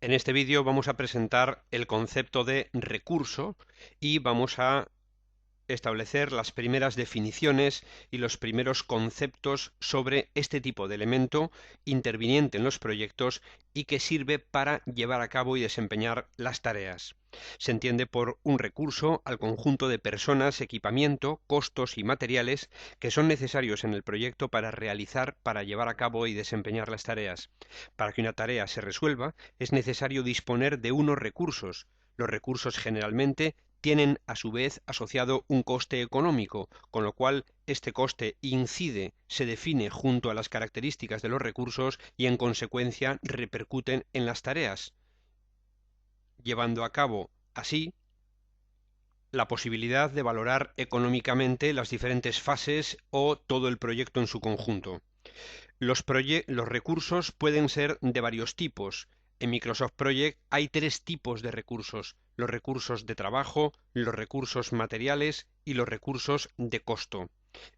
En este vídeo vamos a presentar el concepto de recurso y vamos a establecer las primeras definiciones y los primeros conceptos sobre este tipo de elemento interviniente en los proyectos y que sirve para llevar a cabo y desempeñar las tareas. Se entiende por un recurso al conjunto de personas, equipamiento, costos y materiales que son necesarios en el proyecto para llevar a cabo y desempeñar las tareas. Para que una tarea se resuelva, es necesario disponer de unos recursos. Los recursos generalmente tienen a su vez asociado un coste económico, con lo cual este coste se define junto a las características de los recursos y en consecuencia repercuten en las tareas, llevando a cabo así la posibilidad de valorar económicamente las diferentes fases o todo el proyecto en su conjunto. Los recursos pueden ser de varios tipos. En Microsoft Project hay tres tipos de recursos: los recursos de trabajo, los recursos materiales y los recursos de costo.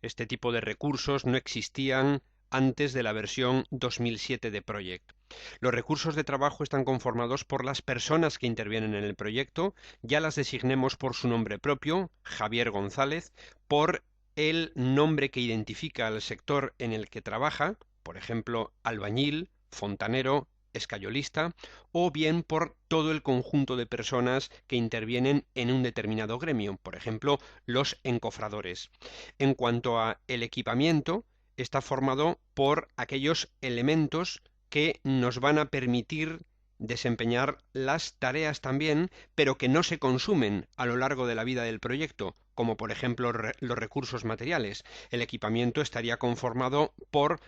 Este tipo de recursos no existían antes de la versión 2007 de Project. Los recursos de trabajo están conformados por las personas que intervienen en el proyecto, ya las designemos por su nombre propio, Javier González, por el nombre que identifica al sector en el que trabaja, por ejemplo, albañil, fontanero, escayolista, o bien por todo el conjunto de personas que intervienen en un determinado gremio, por ejemplo, los encofradores. En cuanto a el equipamiento, está formado por aquellos elementos que nos van a permitir desempeñar las tareas también, pero que no se consumen a lo largo de la vida del proyecto, como por ejemplo los recursos materiales. El equipamiento estaría conformado por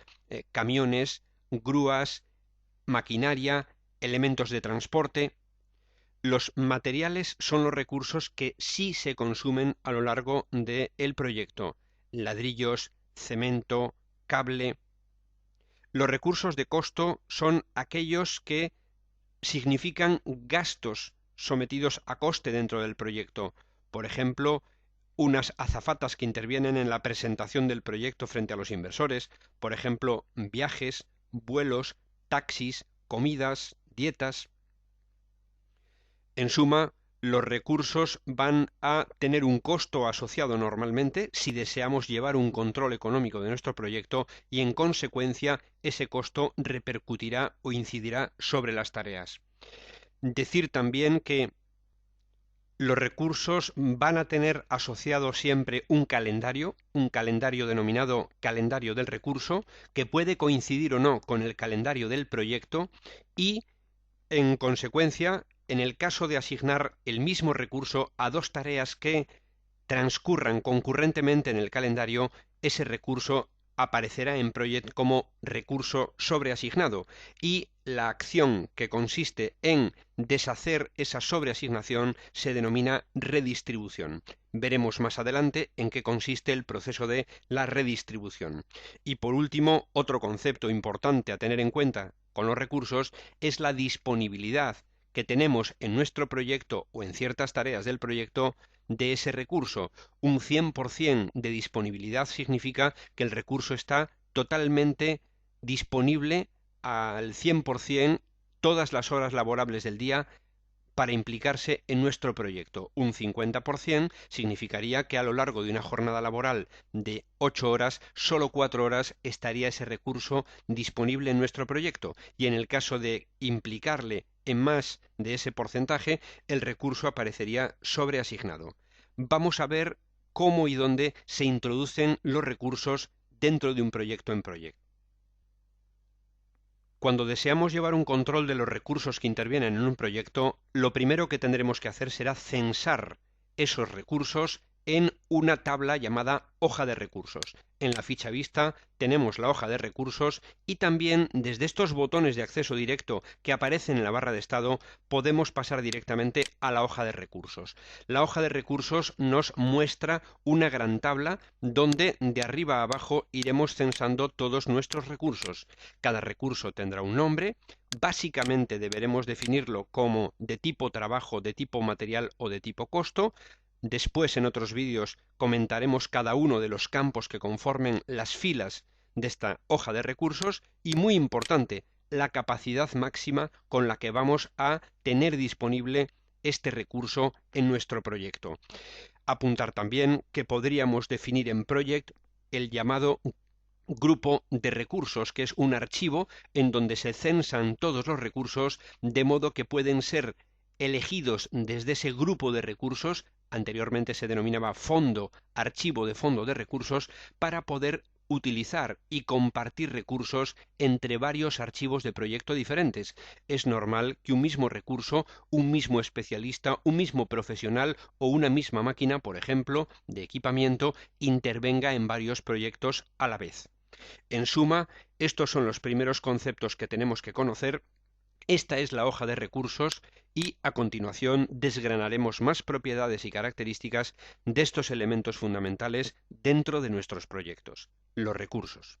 camiones, grúas, maquinaria, elementos de transporte. Los materiales son los recursos que sí se consumen a lo largo del proyecto: ladrillos, cemento, cable. Los recursos de costo son aquellos que significan gastos sometidos a coste dentro del proyecto. Por ejemplo, unas azafatas que intervienen en la presentación del proyecto frente a los inversores, por ejemplo, viajes, vuelos, taxis, comidas, dietas. En suma, los recursos van a tener un costo asociado normalmente si deseamos llevar un control económico de nuestro proyecto y en consecuencia ese costo repercutirá o incidirá sobre las tareas. Decir también que los recursos van a tener asociado siempre un calendario denominado calendario del recurso, que puede coincidir o no con el calendario del proyecto y, en consecuencia, en el caso de asignar el mismo recurso a dos tareas que transcurran concurrentemente en el calendario, ese recurso aparecerá en Project como recurso sobreasignado y la acción que consiste en deshacer esa sobreasignación se denomina redistribución. Veremos más adelante en qué consiste el proceso de la redistribución. Y por último, otro concepto importante a tener en cuenta con los recursos es la disponibilidad que tenemos en nuestro proyecto o en ciertas tareas del proyecto de ese recurso. Un 100% de disponibilidad significa que el recurso está totalmente disponible al 100% todas las horas laborables del día para implicarse en nuestro proyecto. Un 50% significaría que a lo largo de una jornada laboral de 8 horas, solo 4 horas estaría ese recurso disponible en nuestro proyecto. Y en el caso de implicarle en más de ese porcentaje, el recurso aparecería sobreasignado. Vamos a ver cómo y dónde se introducen los recursos dentro de un proyecto en Project. Cuando deseamos llevar un control de los recursos que intervienen en un proyecto, lo primero que tendremos que hacer será censar esos recursos en una tabla llamada hoja de recursos. En la ficha vista tenemos la hoja de recursos y también desde estos botones de acceso directo que aparecen en la barra de estado podemos pasar directamente a la hoja de recursos. La hoja de recursos nos muestra una gran tabla donde de arriba a abajo iremos censando todos nuestros recursos. Cada recurso tendrá un nombre. Básicamente deberemos definirlo como de tipo trabajo, de tipo material o de tipo costo. Después, en otros vídeos, comentaremos cada uno de los campos que conformen las filas de esta hoja de recursos y, muy importante, la capacidad máxima con la que vamos a tener disponible este recurso en nuestro proyecto. Apuntar también que podríamos definir en Project el llamado grupo de recursos, que es un archivo en donde se censan todos los recursos, de modo que pueden ser elegidos desde ese grupo de recursos, anteriormente se denominaba fondo, archivo de fondo de recursos, para poder utilizar y compartir recursos entre varios archivos de proyecto diferentes. Es normal que un mismo recurso, un mismo especialista, un mismo profesional o una misma máquina, por ejemplo, de equipamiento, intervenga en varios proyectos a la vez. En suma, estos son los primeros conceptos que tenemos que conocer. Esta es la hoja de recursos y a continuación desgranaremos más propiedades y características de estos elementos fundamentales dentro de nuestros proyectos, los recursos.